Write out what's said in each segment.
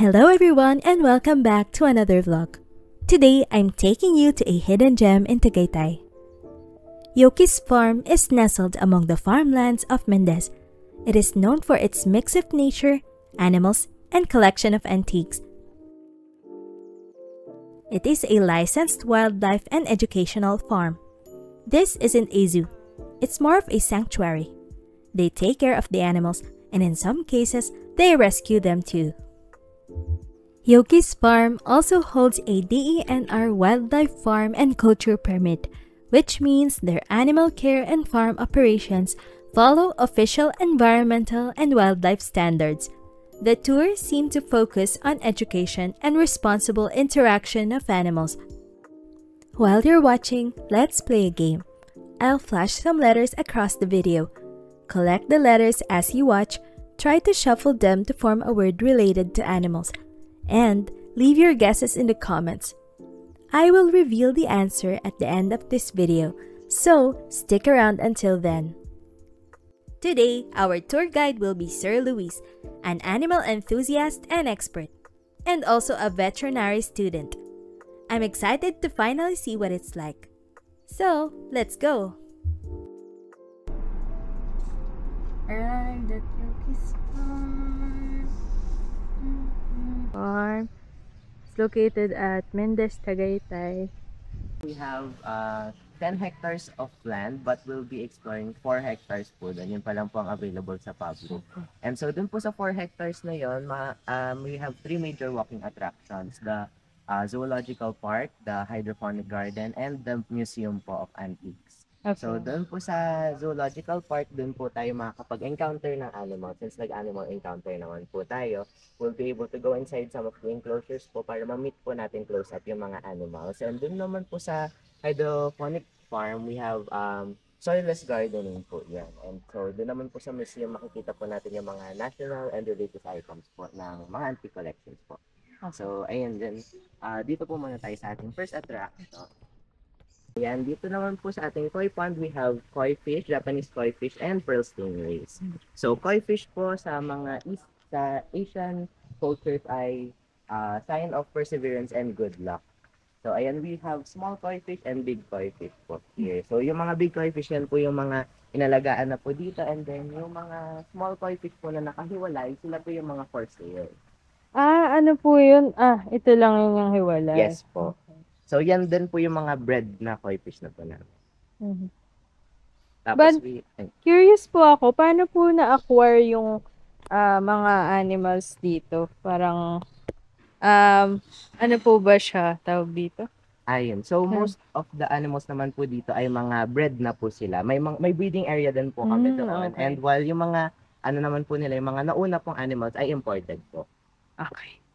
Hello everyone and welcome back to another vlog. Today, I'm taking you to a hidden gem in Tagaytay. Yoki's farm is nestled among the farmlands of Mendez. It is known for its mix of nature, animals, and collection of antiques. It is a licensed wildlife and educational farm. This isn't a zoo. It's more of a sanctuary. They take care of the animals and in some cases, they rescue them too. Yoki's farm also holds a DENR Wildlife Farm and Culture Permit, which means their animal care and farm operations follow official environmental and wildlife standards. The tours seem to focus on education and responsible interaction of animals. While you're watching, let's play a game. I'll flash some letters across the video. Collect the letters as you watch, try to shuffle them to form a word related to animals, and leave your guesses in the comments. I will reveal the answer at the end of this video, so stick around until then. Today, our tour guide will be Sir Luis, an animal enthusiast and expert, and also a veterinary student. I'm excited to finally see what it's like. So, let's go! Arrived at Yoki's farm. It's located at Mendez, Tagaytay. We have 10 hectares of land but we'll be exploring 4 hectares po doon. Yun pa lang po ang available sa public. And so dun po sa 4 hectares na yun, we have 3 major walking attractions. The zoological park, the hydroponic garden, and the museum po of antiques. Okay. So doon po sa zoological park, doon po tayo makakapag-encounter ng animals. Since nag-animal encounter naman po tayo, we'll be able to go inside some of the enclosures po para ma-meet po natin close up yung mga animals. And doon naman po sa hydroponic farm, we have soilless gardening po yan. And so doon naman po sa museum, makikita po natin yung mga national and religious items po ng mga antique collections po. So ayan din, dito po muna tayo sa ating first attraction. Ayan, dito naman po sa ating koi pond, we have koi fish, Japanese koi fish, and pearl stingrays. So, koi fish po sa mga sa Asian cultures ay sign of perseverance and good luck. So, ayan, we have small koi fish and big koi fish po here. So, yung mga big koi fish yan po yung mga inalagaan na po dito, and then yung mga small koi fish po na nakahiwalay, sila po yung mga for sale. Ano po yun? Ito lang yung hiwalay. Yes po. So, yan din po yung mga bred na koi fish na po namin. Mm-hmm. Tapos, curious po ako, paano po na-acquire yung mga animals dito? Parang, ano po ba siya tawag dito? Ayun. So, most of the animals naman po dito ay mga bred na po sila. May breeding area din po kami doon. Okay. And while yung mga, ano naman po nila, yung mga nauna pong animals ay imported po. Okay.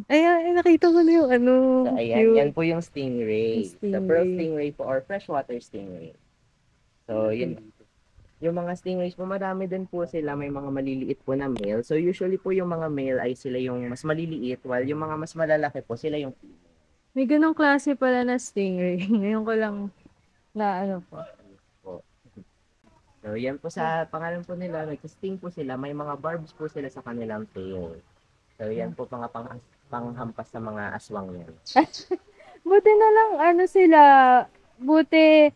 Ayan, nakita ko na yung ano. So, ayan, yan po yung stingray. The pearl stingray po or freshwater stingray. So, yun. Yung mga stingrays po, marami din po sila. May mga maliliit po na male. So, usually po yung mga male ay sila yung mas maliliit, while yung mga mas malalaki po, sila yung female. May ganong klase pala na stingray. Ngayon ko lang na ano po. So, yan po sa pangalan po nila, nag-sting po sila. May mga barbs po sila sa kanilang tail. So, yan po panghampas sa mga aswang yan. Buti na lang, ano sila, buti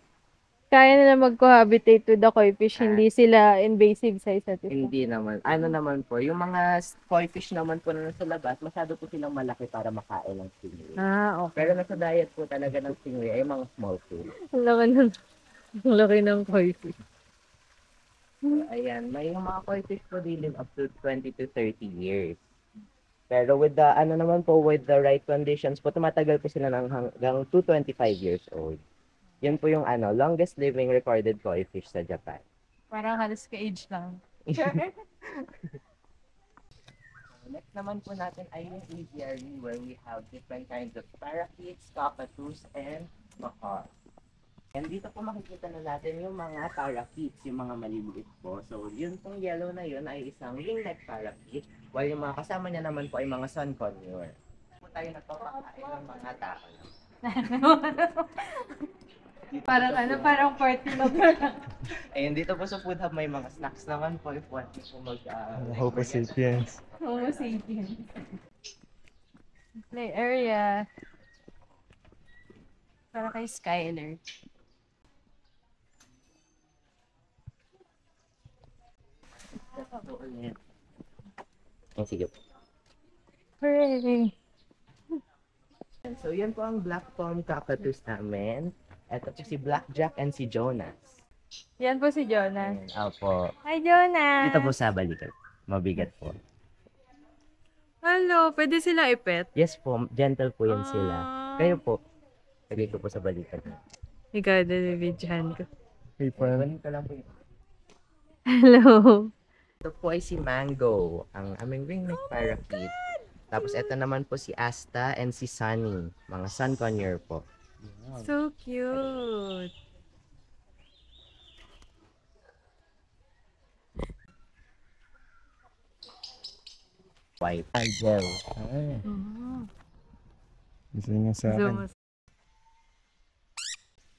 kaya nila mag-cohabitate with the koi fish, hindi sila invasive sa isa't isa. Hindi naman. Ano naman po, yung mga koi fish naman po na nasa labas, masyado po silang malaki para makain ng stingray. Okay. Pero nasa diet po talaga ng stingray ay mga small food. Ang laki ng koi fish. So, ayan, may mga koi fish po, they live up to 20 to 30 years. Pero with the, ano naman po, with the right conditions po, tumatagal po sila ng hanggang 225 years old. Yun po yung longest living recorded koi fish sa Japan. Parang halos ka-age lang. Next naman po natin ay yung aviary where we have different kinds of parakeets, cockatoos, and macaws. And dito po makikita na natin yung mga parakeets, yung mga maliliit po. So, yun pong yellow na yun ay isang ringneck parakeet, while yung mga kasama niya naman po ay mga sun conure. Po tayo nagpapakain ng mga tao. Dito Parang po sa ano, food parang party na parang. Ayun, dito po sa Food Hub may mga snacks naman po if want po Homo sapiens. Homo sapiens. Play area. Para kay Skyler. Ay, sige po. Hooray! So, yan po ang Black Palm Cockatoos namin. Ito po si Blackjack and si Jonas. Yan po si Jonas. Ayan, opo. Hi, Jonas! Dito po sa balikan. Mabigat po. Hello, pwede sila ipet? Yes po, gentle po yan sila. Ah. Kayo po. Lagay ko po sa balikan. Ikaw, dinibidyahan ko. Hey, pan. Iwanin ko lang po yun. Hello! Ito po ay si Mango, ang aming ringneck parakeet. Tapos ito naman po si Asta and si Sunny, mga sun conure po. So cute! White. Angel. Ay, Oh. gusto niya sa akin. Zoom.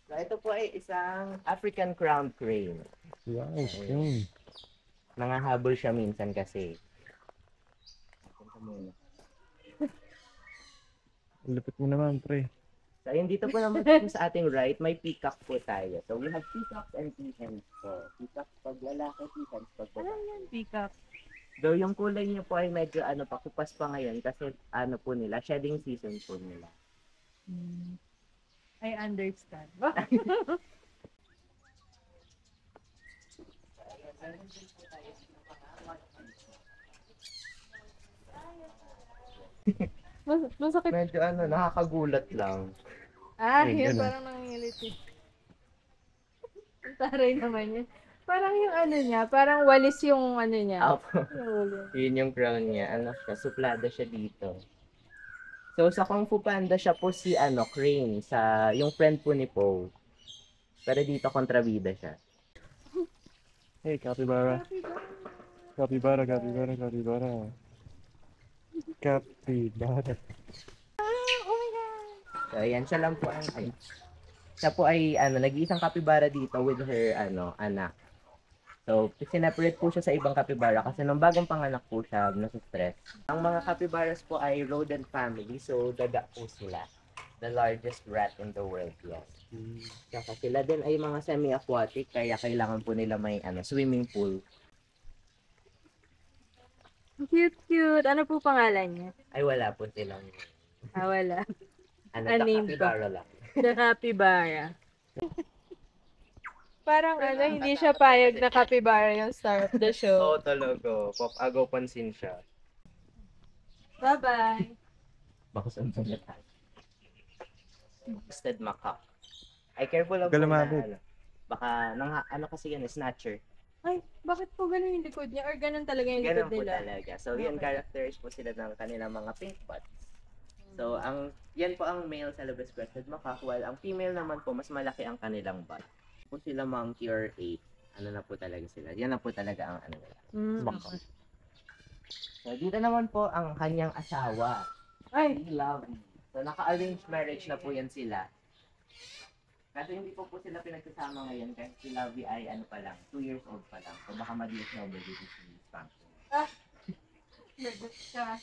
So ito po ay isang African crowned crane. Wow, okay. Nangahabol siya minsan kasi. Punta muna. Lupit mo naman, pre. So ayun, dito po naman po sa ating right, may peacock po tayo. So we have peacocks and peahens po. Peacocks pag lalaki, peahens pag Ano babae. yan, peacock? Though yung kulay niyo po ay medyo pakupas pa ngayon kasi ano po nila, shedding season po nila. I understand. Masakit. Medyo nakakagulat lang. Ay, Yun ganun. parang nangingiliti. Taray naman yun. Parang yung ano niya, parang walis yung ano niya. Apo. Yung ulo. Yun yung crown niya. Siya, suplada siya dito. So, sa Kung Fu Panda siya po si, Crane, yung friend po ni Poe. Pero dito, kontrabida siya. Hey, capybara. Capybara, capybara, capybara. Capybara. Oh my God! So, ayan, siya lang po siya po ay, nag-iisang capybara dito with her, anak. So, sineparate po siya sa ibang capybara kasi nung bagong panganak po siya, nasa-stress. Ang mga capybaras po ay rodent family, so daga po sila. The largest rat in the world, yes. Saka sila din ay mga semi-aquatic, kaya kailangan po nila may swimming pool. Cute, cute. Ano po pangalan niya? Ay, wala po silang, Wala. the Name ko. capybara lang. The capybara. Parang hindi siya payag na capybara yung star of the Oo, show. talaga. Agaw pansin siya. Bye-bye. Baka saan pa niya tayo. Instead macaque. Ay, careful lang Huwag ka po lumapit. na, baka, kasi yan, snatcher. Ay, bakit po ganun yung likod niya? Or ganun talaga yung likod Ganun po nila? talaga. So, yan, Okay. characters po sila ng kanilang mga pink spots. So, yan po ang male Celebes crested macaque, while ang female naman po, mas malaki ang kanilang butt. Po sila monkey or ape. Na po talaga sila. Yan na po talaga ang nila. Okay. So, dito naman po ang kanyang asawa. Ay, Si Lovey. So, naka-arranged marriage na po yan sila. Kasi hindi po sila pinagsasama ngayon kasi si Lovey ay pa lang, 2 years old pa lang. So, baka mag-discover dito si Spanky.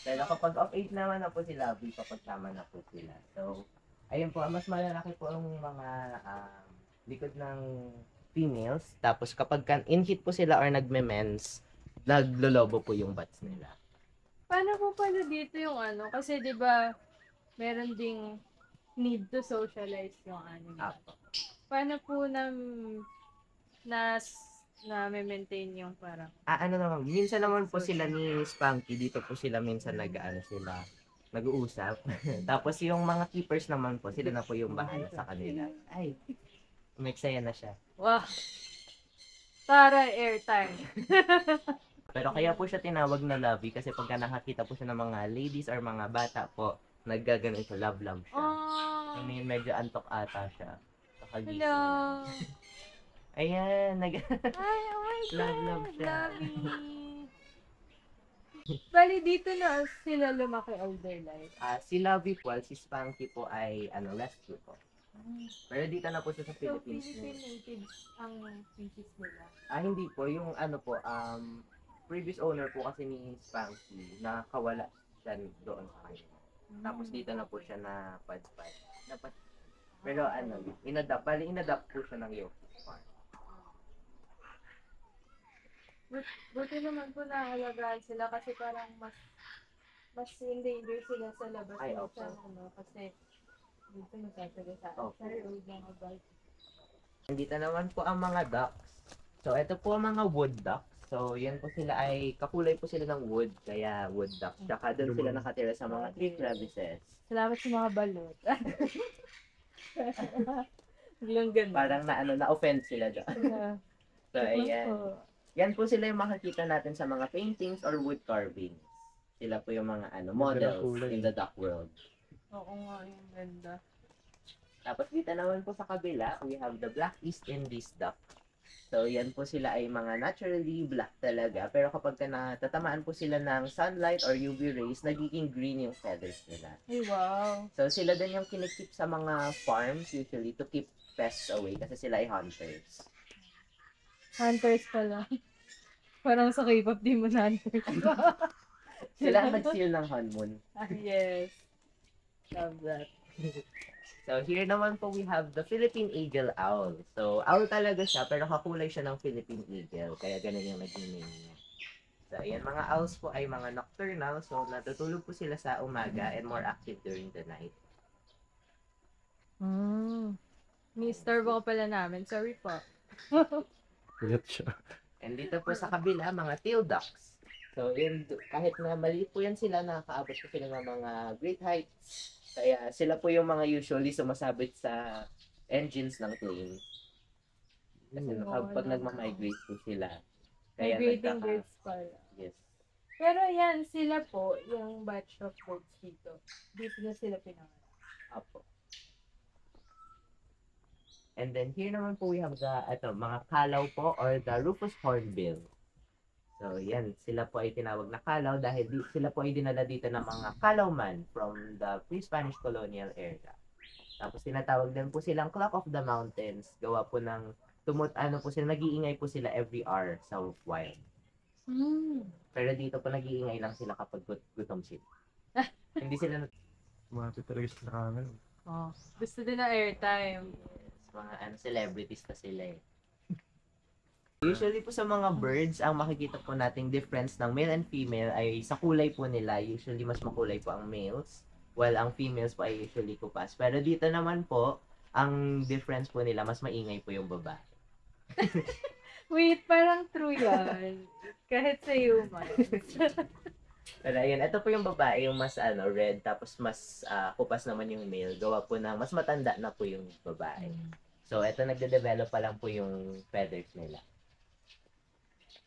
Pero kapag of age naman na po si Lovey, papagsama na po sila. So, ayun po, mas malalaki po ang mga likod ng females. Tapos kapag in-heat po sila or nagme-mens, naglolobo po yung butts nila. paano po pala dito yung Kasi di ba meron ding need to socialize yung anime. Apo. Paano po na maintain yung parang Naman, minsan naman po sila ni Spanky, dito po sila minsan nag-uusap. Tapos yung mga keepers naman po, sila na po yung bahala sa kanila. Ay, umeksaya na siya. wow. Tara, airtime. Pero kaya po siya tinawag na Lovey kasi pagka nakakita po siya ng mga ladies or mga bata po, naggaganon siya, love siya. Oh. I mean, medyo antok ata siya. Kakagising Hello. lang. Ayan, Ay, oh my God. Love siya. Lovey. Bali, dito na sila lumaki all their life. Si Lovey po, si Spanky po ay rescue po. Pero dito na po siya sa So, Philippines. Philippine natives ang species nila. Hindi po. Yung ano po, previous owner po kasi ni Spanky, nakawala siya doon sa kanya. Tapos dito na po siya na padpad. Pero inadapt po siya ng York Farm. Buti naman po naalagaan sila kasi parang mas endanger sila sa labas Ay, ng opo. kasi dito nagtataga sa Opo. road ng abad. Dito naman po ang mga ducks. So, ito po ang mga wood ducks. So, yan po sila ay kakulay po sila ng wood, kaya wood duck. Tsaka doon sila nakatira sa mga tree crevices. Salamat sa mga balot. Biglang ganda. Parang na-offend sila doon. So, ayan. Yan po sila yung makikita natin sa mga paintings or wood carvings. Sila po yung mga models kulay. in the duck world. Oo nga, yung ganda. Tapos dito naman po sa kabila, we have the Black East Indies duck. So, yan po sila ay mga naturally black talaga. Pero kapag natatamaan po sila ng sunlight or UV rays, nagiging green yung feathers nila. Ay, wow. So, sila din yung kinikip sa mga farms usually to keep pests away kasi sila ay hunters. Hunters pala. Parang sa K-pop, di mo na hunters. Sila ang nag-seal ng honeymoon. Yes. Love that. So, here naman po we have the Philippine Eagle Owl. So, owl talaga siya, pero kakulay siya ng Philippine Eagle. Kaya ganun yung naging name niya. So, ayan, mga owls po ay mga nocturnal. So, natutulog po sila sa umaga and more active during the night. Ni-starve ako pala namin. Sorry po. Kuyat siya. And dito po sa kabila, mga teal ducks. So, yun, kahit na maliit po yan sila, nakakaabot po sila ng mga great heights. Kaya sila po yung mga usually sumasabit sa engines ng plane. Kasi pag nagmamigrate po sila. Kaya Migrating birds pala. Yes. Pero yan, sila po, yung batch of birds dito. Dito na sila pinangalan. Apo. And then here naman po we have the mga kalaw po or the Rufous Hornbill. So yan, sila po ay tinawag na kalaw dahil sila po ay dinala dito ng mga kalawman from the pre-Spanish colonial era. Tapos tinatawag din po silang Clock of the Mountains. Gawa po ng nag-iingay po sila every hour sa wild. Pero dito po nag-iingay lang sila kapag gutom sila. Hindi sila Kumapit talaga sa camera. Oh, gusto din na airtime. mga celebrities na sila eh. Usually po sa mga birds, ang makikita po nating difference ng male and female ay sa kulay po nila. Usually mas makulay po ang males, while ang females po ay usually kupas. Pero dito naman po, ang difference po nila, mas maingay po yung babae. Wait, parang true yan. Kahit sa humans. Pero ayun, ito po yung babae, yung mas red, tapos mas kupas naman yung male. Gawa po ng mas matanda na po yung babae. So, ito nagde-develop pa lang po yung feathers nila.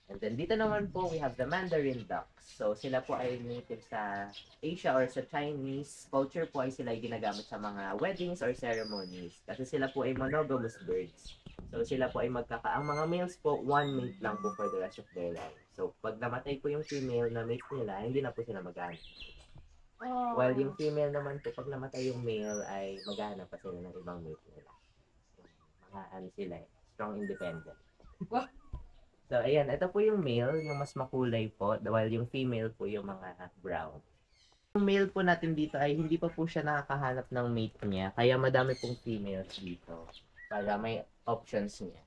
And then, dito naman po, we have the Mandarin ducks. So, sila po ay native sa Asia or sa Chinese culture po ay sila ay ginagamit sa mga weddings or ceremonies. Kasi sila po ay monogamous birds. So, sila po ay ang mga males po, one mate lang po for the rest of their life. So, pag namatay po yung female na mate nila, hindi na po sila maghanap. Oh. While yung female naman po, pag namatay yung male, ay maghanap pa sila ng ibang mate nila. Mga sila eh, strong independent. Wow. So, ayan, ito po yung male, yung mas makulay po, while yung female po yung mga brown. Yung male po natin dito ay hindi pa po siya nakakahanap ng mate niya, kaya madami pong females dito para may options niya.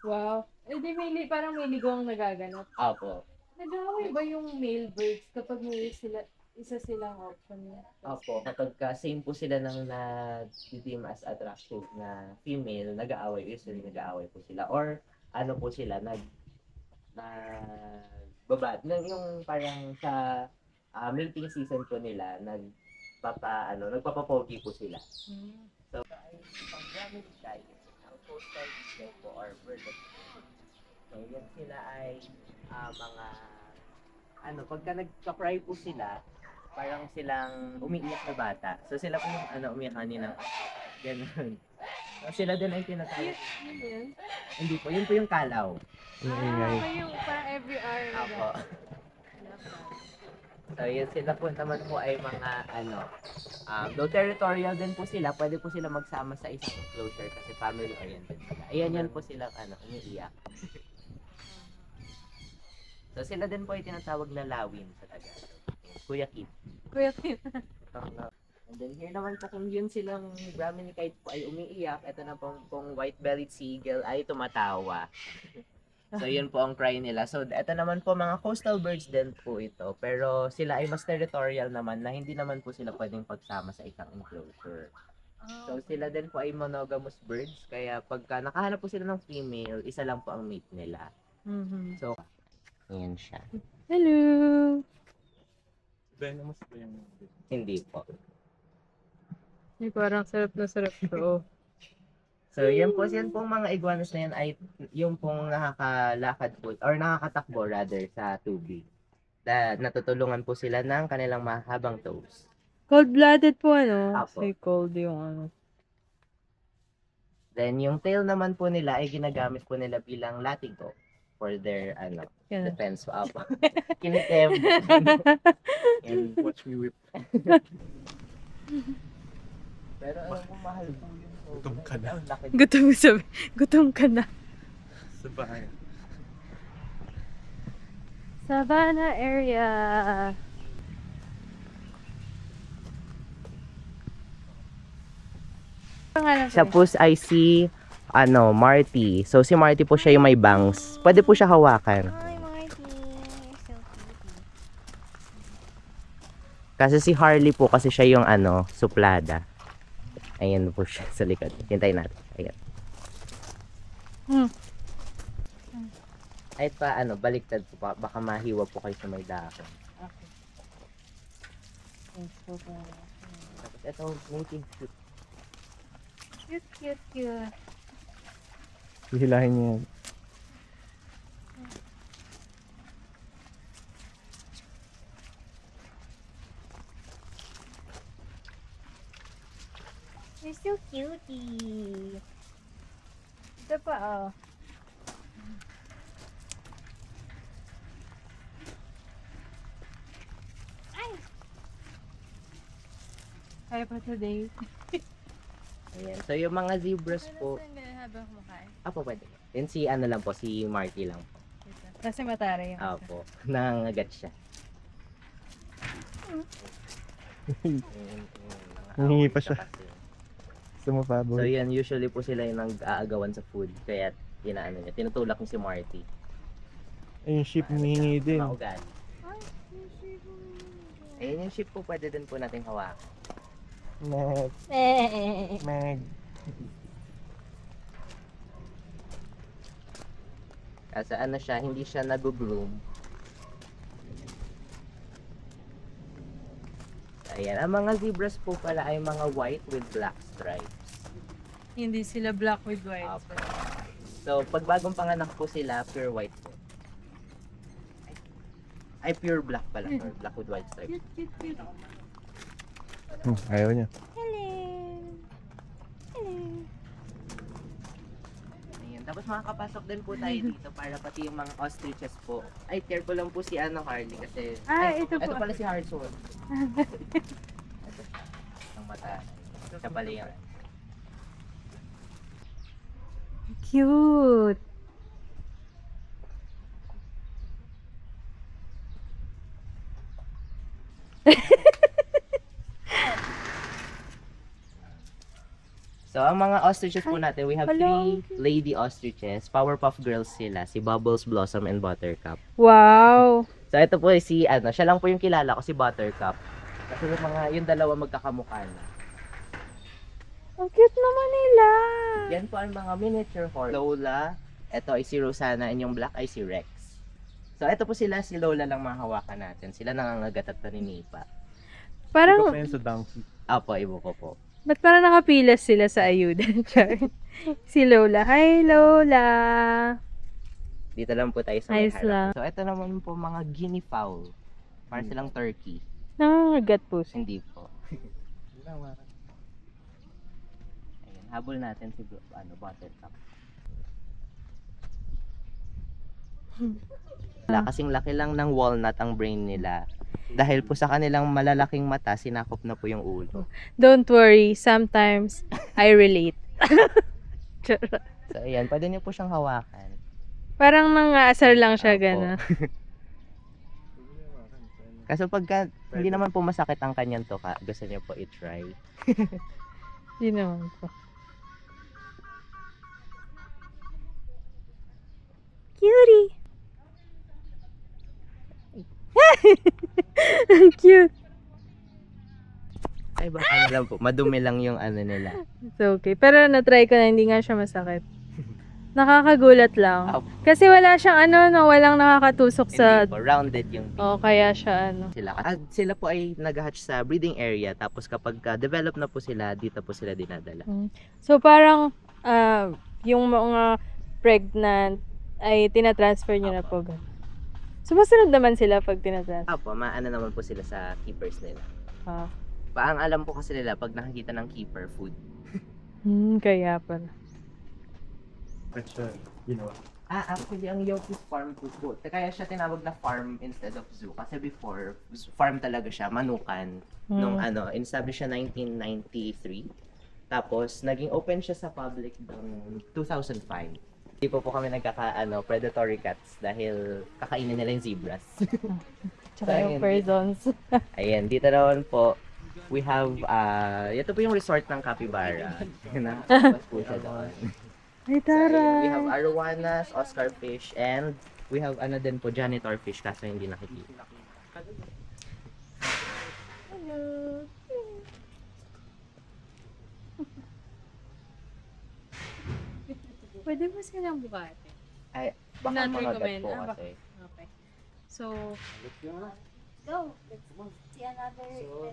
Wow. Eh di parang may ligong nagaganap. Opo. Nag-away ba yung male birds kapag may isa silang option niya? Opo. Kapag same po sila ng na-deem as attractive na female, usually nag-aaway po sila. Or ano po sila, yung parang sa mating season po nila, nagpapapogi po sila. So, ay pang-gamit diet, ang coastal diet po or bird of prey. So, yan sila ay mga, pagka nagka-cry po sila, parang silang umiiyak na bata. So, sila po yung umiyak kanina. Ganun. So, sila din ay tinatawag. Hindi po, yun po yung kalaw. Yung ingay. Yung parang every hour na Ako. So, yun sila po naman po ay mga Though territorial din po sila, pwede po sila magsama sa isang enclosure kasi family-oriented sila. Ayan, yan po sila, umiiyak. So, sila din po ay tinatawag na lawin sa Tagalog. Kuya Kid. Kuya Kim. And then here naman po kung yun silang Brahmin kite po ay umiiyak, ito na pong white-bellied seagull ay tumatawa. So yun po ang cry nila. So ito naman po mga coastal birds din po ito. Pero sila ay mas territorial naman na hindi naman po sila pwedeng pagsama sa isang enclosure. So sila din po ay monogamous birds. Kaya pagka nakahanap po sila ng female, isa lang po ang mate nila. So, ayan siya. Hello! Venomous ba yung... Hindi po. Ay, parang sarap na sarap to. So, yan pong mga iguanas na yan ay yung pong nakakalakad po or nakakatakbo rather sa tubig. Natutulungan po sila ng kanilang mahabang toes. Cold-blooded po, ano? Apo. Kasi cold yung ano. Then, yung tail naman po nila ay ginagamit po nila bilang latigo for their Yan. defense po. Apo. Kinitem. And, Watch me whip. pero alam mo, mahal po yun. Gutom ka na. Ang laki. Gutom ka na. Sa bahay. Savannah area. Siya po ay si Marty. So si Marty po siya yung may bangs. Pwede po siya hawakan. Hi, Marty. You're so cute. Kasi si Harley po kasi siya yung suplada. Ayan po siya sa likod. Hintayin natin. Ayan. Kahit pa baliktad po pa. Baka mahiwa po kayo sa may dahon. Tapos ito, mating cute. Cute. Hihilahin niya yan. You're so cutie. Ito pa, oh. Kaya pa today. Ayan. So yung mga zebras po. Habang kumakain. Apo pwede. Then si lang po, si Marty lang po. Kasi matara yung Apo. Nangangagat siya. Humingi pa siya. Kasi. So Sumapaboy. yan, usually po sila yung nag-aagawan sa food. Kaya niya, tinutulak niya si Marty. Ay, yung sheep humingi din. Mga ugali. Ayun yung sheep po, pwede din po natin hawakan. Meg. Kasi siya, hindi siya nag-groom. Ayan, ang mga zebras po pala ay mga white with black stripes. Hindi sila black with white. Apo. So, pag bagong panganak po sila, pure white po. Ay, pure black pala. Or black with white stripes. Cute. Ayaw niya. Hello. Ayan. Tapos makakapasok din po tayo dito para pati yung mga ostriches po. Ay, careful lang po si Harley kasi... Ito po. Ito pala si Harrison. Ito. Ang mata. Siya pala yung... Cute. So, ang mga ostriches po natin, we have 3 lady ostriches. Powerpuff Girls sila. Si Bubbles, Blossom, and Buttercup. Wow. So, ito po si, siya lang po yung kilala ko, si Buttercup. Kasi yung dalawa magkakamukha na. Ang cute naman nila. Yan po ang mga miniature horse. Lola, ito ay si Rosanna, and yung black ay si Rex. So, ito po sila, si Lola lang mahawakan natin. Sila nangangagat at naninipa. Ikaw Parang, pa yan sa donkey. Apo, ibo ko po. ba't parang nakapilas sila sa ayuda? Char. Si Lola. Hi, Lola. Dito lang po tayo sa may Ayos harap. lang. So, ito naman po mga guinea fowl. Para silang turkey. Nangangagat po siya. Hindi po. Ayan, habol natin si Buttercup. Wala, kasing laki lang ng walnut ang brain nila. Dahil po sa kanilang malalaking mata, sinakop na po yung ulo. Don't worry, sometimes I relate. Charot. So, ayan. Pwede niyo po siyang hawakan. Parang nangaasar lang siya, Opo. gano'n. Kaso pagka hindi naman po masakit ang kanyang tuka, gusto niyo po i-try. Hindi naman po. Cutie! Ang cute! Ay, baka na lang po. Madumi lang yung ano nila. It's okay. Pero na-try ko na, hindi nga siya masakit. Nakakagulat lang. Opo. Kasi wala siyang walang nakakatusok sa... Hindi po, rounded yung beak. O, kaya siya Sila. At sila po ay nag-hatch sa breeding area. Tapos kapag develop na po sila, dito po sila dinadala. So, parang yung mga pregnant ay tinatransfer niyo na po. Sumusunod naman sila pag tinatransfer. Apo, maano naman po sila sa keepers nila. Ah. Paang alam po kasi nila pag nakikita ng keeper, food. Kaya pala. Actually, ang Yoki's farm po po. Kaya siya tinawag na farm instead of zoo. Kasi before, farm talaga siya, manukan. Nung in-establish siya 1993. Tapos, naging open siya sa public noong 2005. Hindi po kami predatory cats dahil kakainin nila yung zebras. Tsaka yung persons. Ayan, dito naman po, we have, ito po yung resort ng capybara. Nakakapas po siya doon. Ay, tara! We have arowanas, Oscar fish, and we have din po, janitor fish, kaso hindi nakikita. Hello! Pwede mo silang bukati. Ay, baka Not makagat recommend. po Ah, kasi. Okay. So, go! Let's see another... So,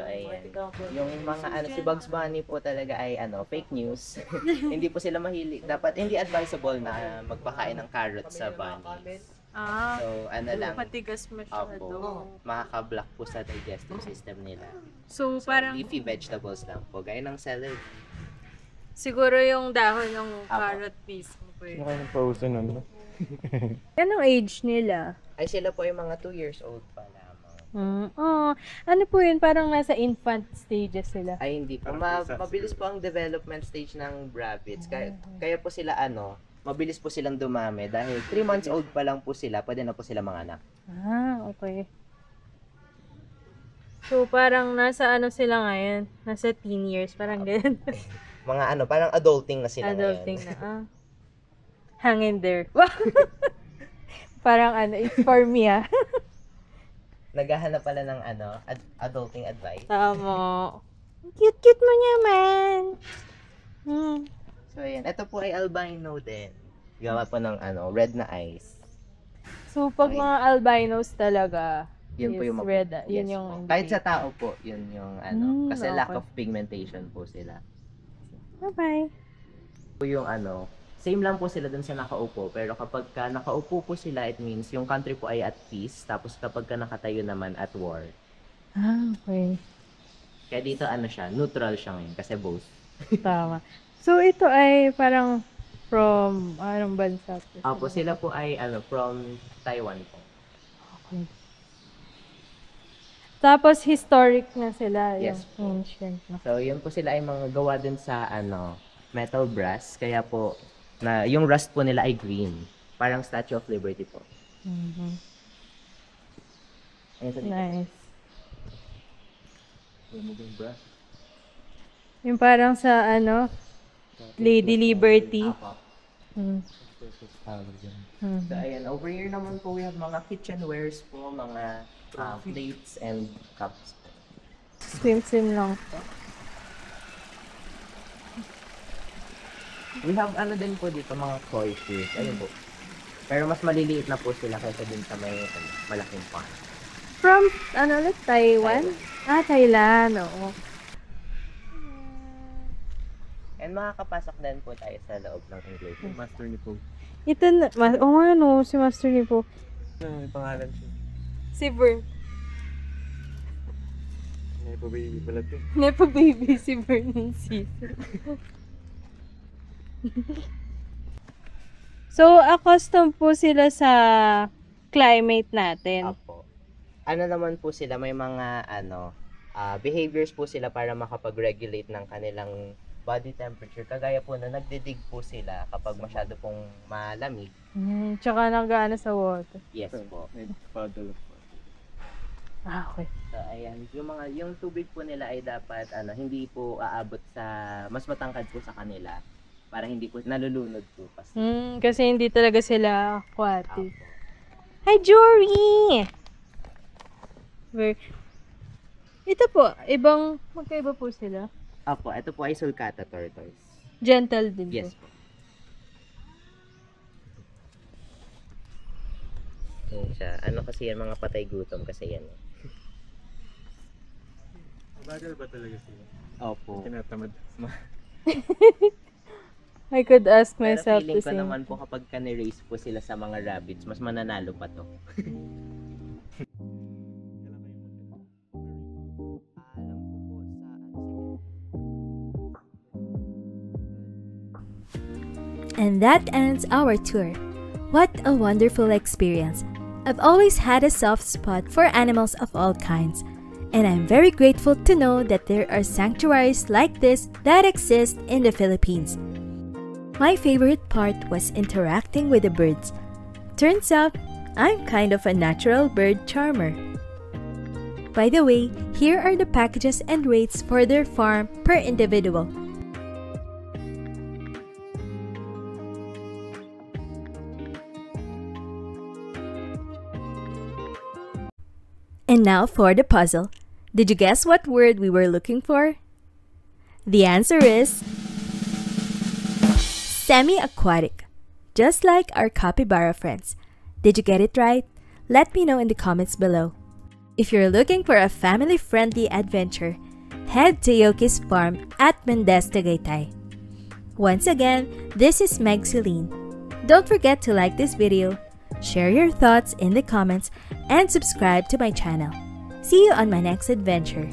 ayan. Yung mga si Bugs Bunny po talaga ay fake news. Hindi po sila mahilig. Dapat hindi advisable na magpakain ng carrot sa bunnies. So, lang. Patigas masyado. Opo, makaka-block po sa digestive system nila. So, So, parang leafy vegetables lang po, gaya ng celery. siguro yung dahon ng Apo. carrot piece mo po Ano kayo ng pausan nun, no? Anong age nila? Ay, sila po yung mga 2 years old pa lamang. Ano po yun? Parang nasa infant stages sila. Ay, hindi po. Mabilis po ang development stage ng rabbits. Kaya po sila mabilis po silang dumami. Dahil 3 months old pa lang po sila, pwede na po sila manganak. Okay. So, parang nasa sila ngayon? Nasa teen years, parang ganyan. Mga parang adulting na sila Adulting ngayon. na, hang in there. Parang it's for me, Naghahanap pala ng adulting advice. Tama. Cute-cute mo niya, man. So, ayan. Ito po ay albino din. Gawa po ng red na eyes. So, pag mga albinos talaga, Yun po is yung red, yes yun yung... po. Kahit sa tao po, yun yung kasi lack okay. of pigmentation po sila. Bye-bye. Po yung same lang po sila dun sa nakaupo, pero kapag nakaupo po sila, it means yung country po ay at peace, tapos kapag nakatayo naman at war. Okay. Kaya dito siya, neutral siya ngayon, kasi both. Tama. So, ito ay parang from, anong bansa? Apo, sila po ay from Taiwan po. Okay. Tapos, historic na sila. Yes Yung ancient na. So, yun po sila ay mga gawa din sa metal brass, kaya po, yung rust po nila ay green. Parang Statue of Liberty po. Ayun sa dito. Nice. Brass. Yung parang sa, Lady Liberty. Apo. So, ayan, over here naman po, we have mga kitchenwares po, mga plates and cups po. Swim lang po. We have din po dito, mga koi fish. Ayun po. Pero mas maliliit na po sila kaysa din sa may malaking pond. From, ulit, Taiwan? Thailand, oo. And makakapasok din po tayo sa loob ng enclosure. Master ni Po. Ito na, si Master ni po. May pangalan siya. Si Bert. Nepo baby pala to. Nepo baby si Vernon Season. So, accustomed po sila sa climate natin. Apo. ano naman po sila, may mga behaviors po sila para makapag-regulate ng kanilang body temperature. Kagaya po na nagdidig po sila kapag masyado pong malamig. Tsaka nag-ano sa water. Yes po. May puddle of water. Okay. So ayan, yung tubig po nila ay dapat hindi po aabot sa mas matangkad po sa kanila para hindi po nalulunod po kasi. Kasi hindi talaga sila aquatic. Apo. Hi, Jory! Ito po, magkaiba po sila. Apo, ito po ay sulcata tortoise. Gentle din Yes po. po. Yan siya. Ano kasi yan, mga patay gutom kasi yan. Bagal ba talaga sila? Opo. Tinatamad. I could ask Pero myself feeling the ko same. naman po kapag ka-race po sila sa mga rabbits, mas mananalo pa to. And that ends our tour. What a wonderful experience. I've always had a soft spot for animals of all kinds, and I'm very grateful to know that there are sanctuaries like this that exist in the Philippines. My favorite part was interacting with the birds. Turns out, I'm kind of a natural bird charmer. By the way, here are the packages and rates for their farm per individual. And now for the puzzle. Did you guess what word we were looking for? The answer is semi-aquatic, just like our capybara friends. Did you get it right? Let me know in the comments below. If you're looking for a family-friendly adventure, head to Yoki's farm at Mendez, Tagaytay. Once again, this is Meg Celine. Don't forget to like this video, share your thoughts in the comments, and subscribe to my channel. See you on my next adventure.